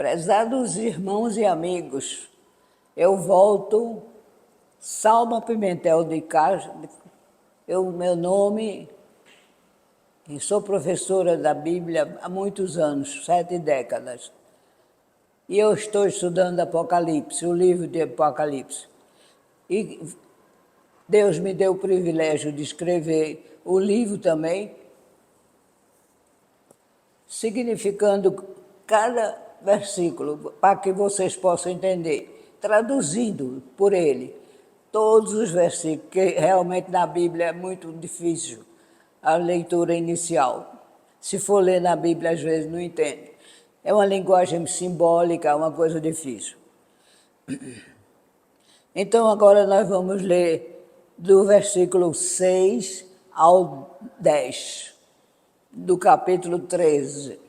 Prezados irmãos e amigos, eu volto, Salma Pimentel de Castro, meu nome, e sou professora da Bíblia há muitos anos, 7 décadas. E eu estou estudando Apocalipse, o livro de Apocalipse. E Deus me deu o privilégio de escrever o livro também, significando cada versículo, para que vocês possam entender, traduzindo por ele todos os versículos, que realmente na Bíblia é muito difícil a leitura inicial. Se for ler na Bíblia, às vezes não entende. É uma linguagem simbólica, uma coisa difícil. Então, agora nós vamos ler do versículo 6 ao 10, do capítulo 13.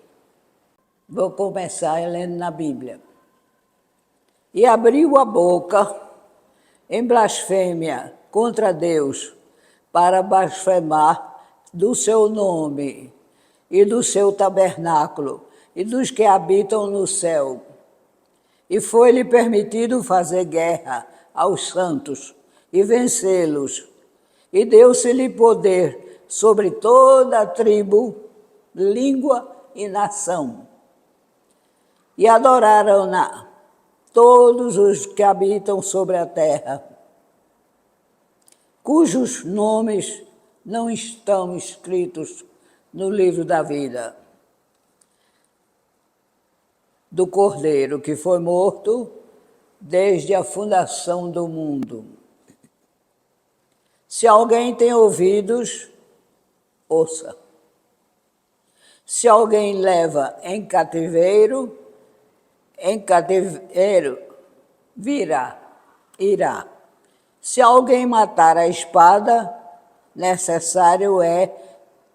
Vou começar lendo na Bíblia. E abriu a boca em blasfêmia contra Deus, para blasfemar do seu nome e do seu tabernáculo e dos que habitam no céu. E foi-lhe permitido fazer guerra aos santos e vencê-los. E deu-se-lhe poder sobre toda a tribo, língua e nação. E adoraram-na todos os que habitam sobre a terra, cujos nomes não estão escritos no livro da vida do Cordeiro, que foi morto desde a fundação do mundo. Se alguém tem ouvidos, ouça. Se alguém leva em cativeiro irá. Se alguém matar a espada, necessário é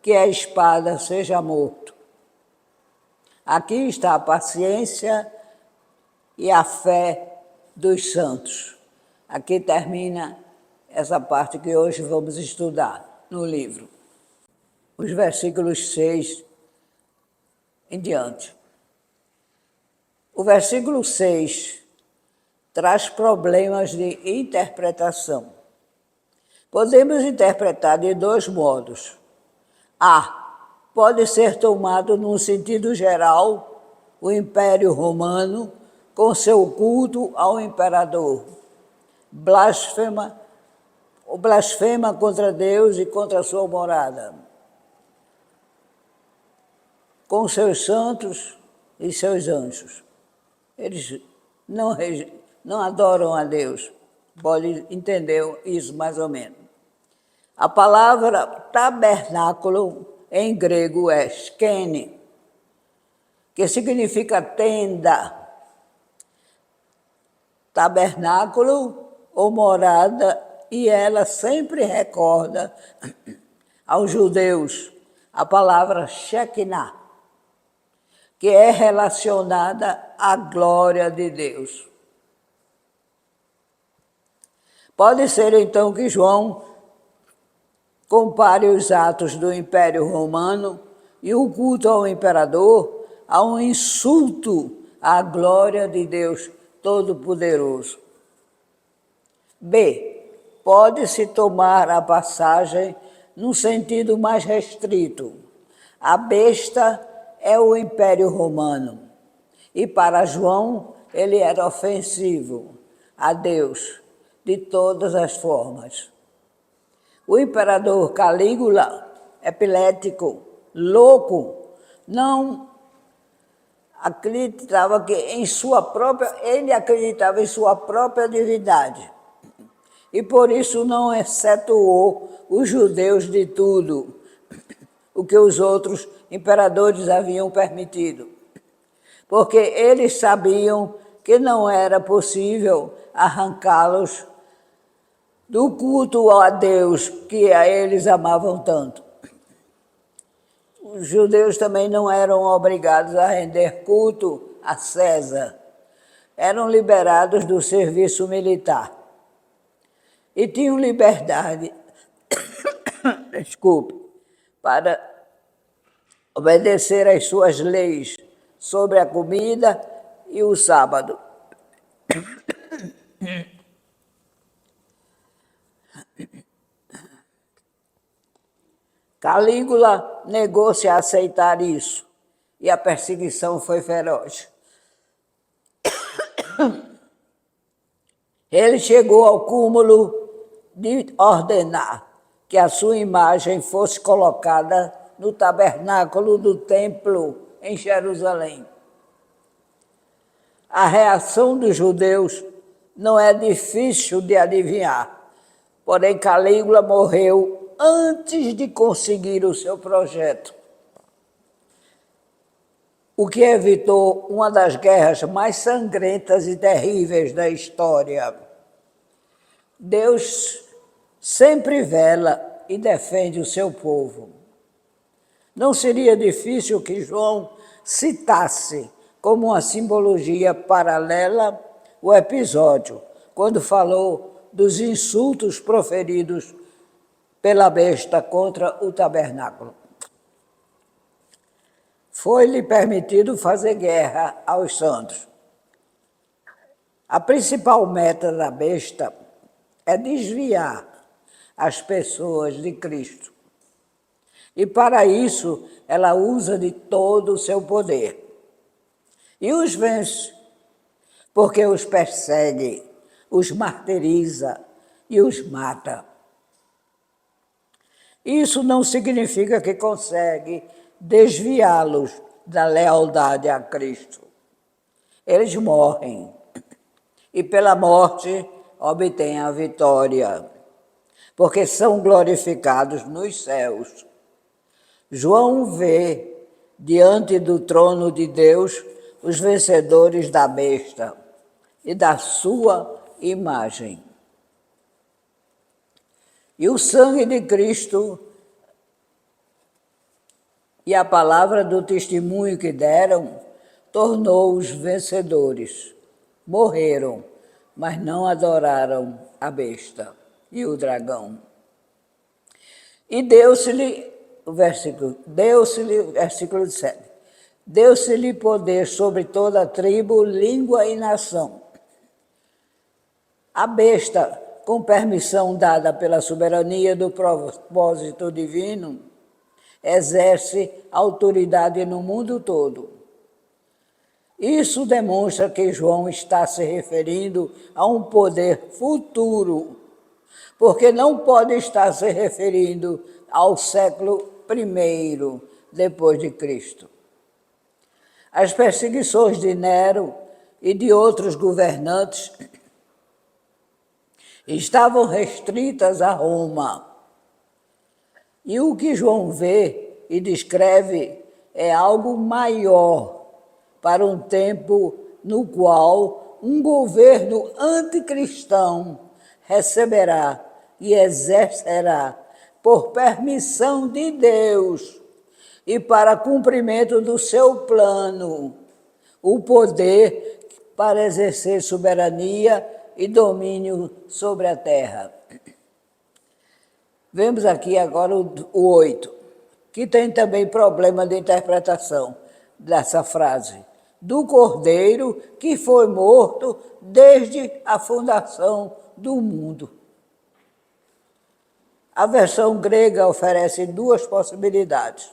que a espada seja morto. Aqui está a paciência e a fé dos santos. Aqui termina essa parte que hoje vamos estudar no livro. Os versículos 6 em diante. O versículo 6 traz problemas de interpretação. Podemos interpretar de dois modos. Pode ser tomado num sentido geral o Império Romano com seu culto ao imperador. Blasfema contra Deus e contra a sua morada, com seus santos e seus anjos. Eles não adoram a Deus. Pode entender isso mais ou menos. A palavra tabernáculo em grego é skene, que significa tenda. Tabernáculo ou morada, e ela sempre recorda aos judeus a palavra Shekinah, que é relacionada à glória de Deus. Pode ser, então, que João compare os atos do Império Romano e o culto ao imperador a um insulto à glória de Deus Todo-Poderoso. Pode-se tomar a passagem num sentido mais restrito. A besta é o Império Romano. E para João, ele era ofensivo a Deus de todas as formas. O imperador Calígula, epilético, louco, não acreditava ele acreditava em sua própria divindade. E por isso não excetuou os judeus de tudo o que os outros imperadores haviam permitido, porque eles sabiam que não era possível arrancá-los do culto a Deus que a eles amavam tanto. Os judeus também não eram obrigados a render culto a César. Eram liberados do serviço militar e tinham liberdade, para obedecer às suas leis sobre a comida e o sábado. Calígula negou-se a aceitar isso e a perseguição foi feroz. Ele chegou ao cúmulo de ordenar que a sua imagem fosse colocada no tabernáculo do templo em Jerusalém. A reação dos judeus não é difícil de adivinhar, porém Calígula morreu antes de conseguir o seu projeto, o que evitou uma das guerras mais sangrentas e terríveis da história. Deus sempre vela e defende o seu povo. Não seria difícil que João citasse como uma simbologia paralela o episódio, quando falou dos insultos proferidos pela besta contra o tabernáculo. Foi-lhe permitido fazer guerra aos santos. A principal meta da besta é desviar as pessoas de Cristo. E para isso ela usa de todo o seu poder. E os vence, porque os persegue, os martiriza e os mata. Isso não significa que consegue desviá-los da lealdade a Cristo. Eles morrem e pela morte obtêm a vitória, porque são glorificados nos céus. João vê diante do trono de Deus os vencedores da besta e da sua imagem. E o sangue de Cristo e a palavra do testemunho que deram tornou-os vencedores. Morreram, mas não adoraram a besta e o dragão. E deu-se-lhe, versículo 7, deu-se-lhe poder sobre toda tribo, língua e nação. A besta, com permissão dada pela soberania do propósito divino, exerce autoridade no mundo todo. Isso demonstra que João está se referindo a um poder futuro, porque não pode estar se referindo ao século I depois de Cristo. As perseguições de Nero e de outros governantes estavam restritas a Roma. E o que João vê e descreve é algo maior para um tempo no qual um governo anticristão receberá e exercerá, por permissão de Deus e para cumprimento do seu plano, o poder para exercer soberania e domínio sobre a terra. Vemos aqui agora o 8, que tem também problema de interpretação dessa frase. Do Cordeiro que foi morto desde a fundação do mundo. A versão grega oferece duas possibilidades.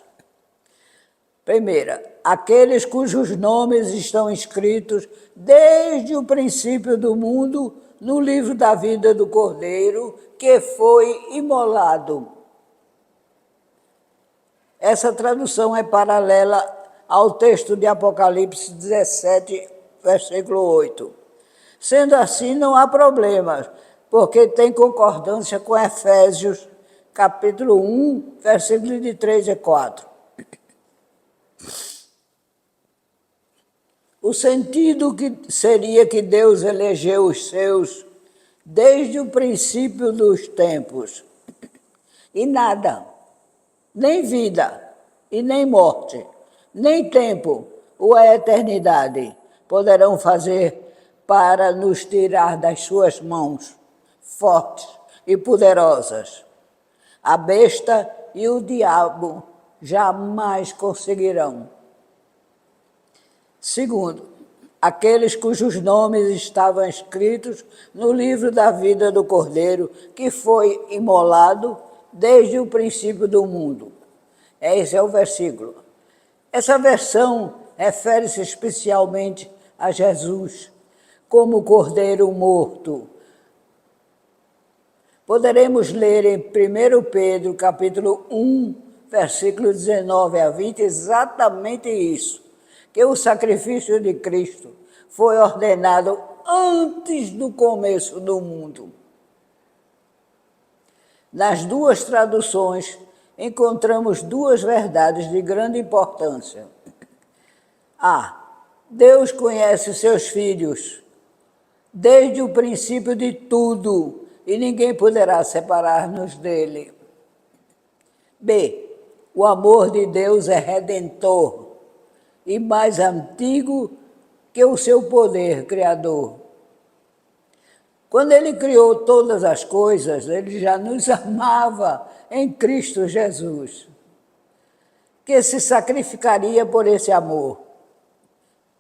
Primeira, aqueles cujos nomes estão escritos desde o princípio do mundo no livro da vida do Cordeiro que foi imolado. Essa tradução é paralela ao texto de Apocalipse 17, versículo 8. Sendo assim, não há problemas, porque tem concordância com Efésios, capítulo 1, versículos de 3 e 4. O sentido que seria que Deus elegeu os seus desde o princípio dos tempos. E nada, nem vida e nem morte, nem tempo ou a eternidade poderão fazer para nos tirar das suas mãos fortes e poderosas. A besta e o diabo jamais conseguirão. Segundo, aqueles cujos nomes estavam escritos no livro da vida do Cordeiro, que foi imolado desde o princípio do mundo. Esse é o versículo. Essa versão refere-se especialmente a Jesus, como Cordeiro morto. Poderemos ler em 1 Pedro, capítulo 1, versículo 19 a 20, exatamente isso, que o sacrifício de Cristo foi ordenado antes do começo do mundo. Nas duas traduções, encontramos duas verdades de grande importância. Deus conhece seus filhos desde o princípio de tudo, e ninguém poderá separar-nos dele. B, o amor de Deus é redentor e mais antigo que o seu poder criador. Quando ele criou todas as coisas, ele já nos amava em Cristo Jesus, que se sacrificaria por esse amor,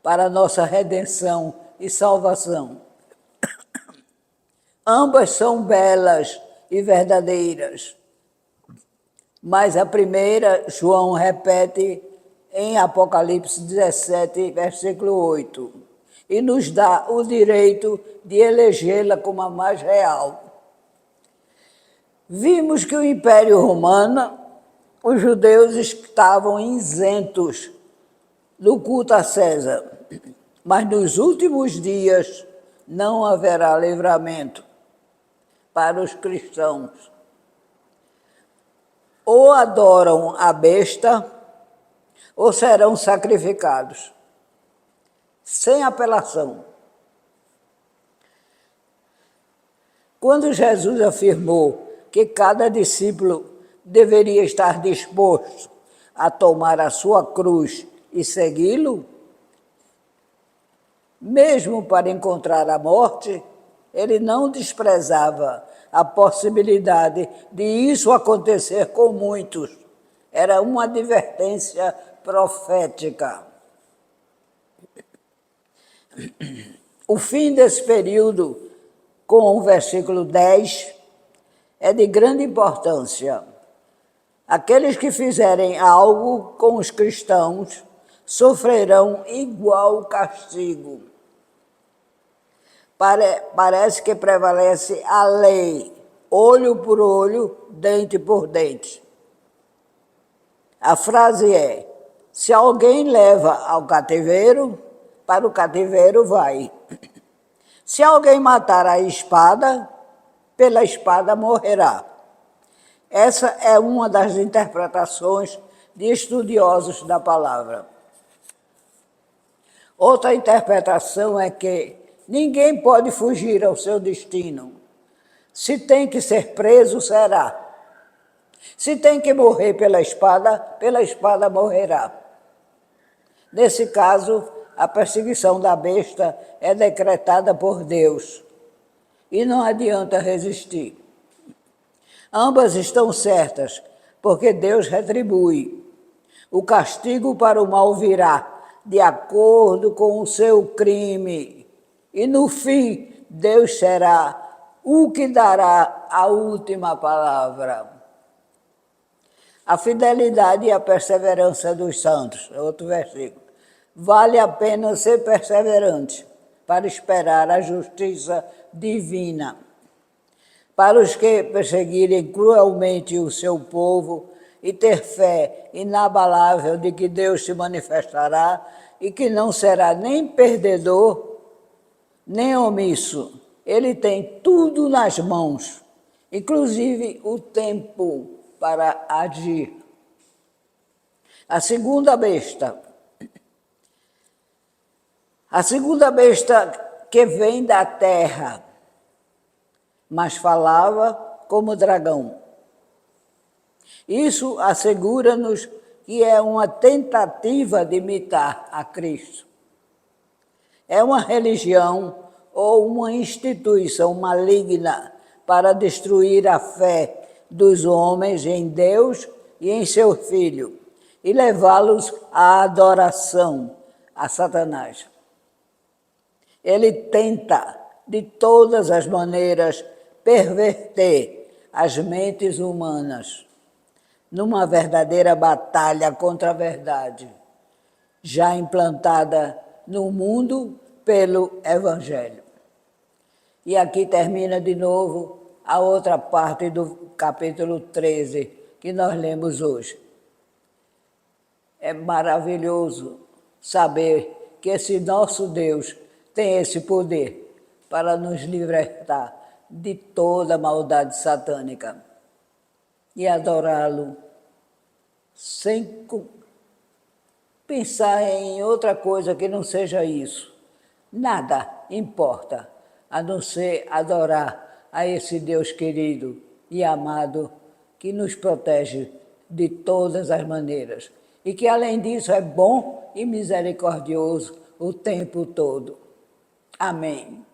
para a nossa redenção e salvação. Ambas são belas e verdadeiras, mas a primeira, João repete em Apocalipse 17, versículo 8, e nos dá o direito de elegê-la como a mais real. Vimos que o Império Romano, os judeus estavam isentos do culto a César, mas nos últimos dias não haverá livramento para os cristãos. Ou adoram a besta, ou serão sacrificados, sem apelação. Quando Jesus afirmou que cada discípulo deveria estar disposto a tomar a sua cruz e segui-lo, mesmo para encontrar a morte, ele não desprezava a possibilidade de isso acontecer com muitos. Era uma advertência profética. O fim desse período, com o versículo 10, é de grande importância. Aqueles que fizerem algo com os cristãos sofrerão igual castigo. Parece que prevalece a lei, olho por olho, dente por dente. A frase é: se alguém leva ao cativeiro, para o cativeiro vai. Se alguém matar a espada, pela espada morrerá. Essa é uma das interpretações de estudiosos da palavra. Outra interpretação é que ninguém pode fugir ao seu destino. Se tem que ser preso, será. Se tem que morrer pela espada morrerá. Nesse caso, a perseguição da besta é decretada por Deus e não adianta resistir. Ambas estão certas, porque Deus retribui. O castigo para o mal virá de acordo com o seu crime. E no fim, Deus será o que dará a última palavra. A fidelidade e a perseverança dos santos, outro versículo. Vale a pena ser perseverante para esperar a justiça divina. Para os que perseguirem cruelmente o seu povo e ter fé inabalável de que Deus se manifestará e que não será nem perdedor, nem omisso. Ele tem tudo nas mãos, inclusive o tempo para agir. A segunda besta que vem da terra, mas falava como dragão. Isso assegura-nos que é uma tentativa de imitar a Cristo. É uma religião ou uma instituição maligna para destruir a fé dos homens em Deus e em seu Filho e levá-los à adoração a Satanás. Ele tenta, de todas as maneiras, perverter as mentes humanas numa verdadeira batalha contra a verdade, já implantada no mundo pelo Evangelho. E aqui termina de novo a outra parte do capítulo 13, que nós lemos hoje. É maravilhoso saber que esse nosso Deus tem esse poder para nos libertar de toda maldade satânica e adorá-lo sem pensar em outra coisa que não seja isso. Nada importa a não ser adorar a esse Deus querido e amado que nos protege de todas as maneiras e que, além disso, é bom e misericordioso o tempo todo. Amém.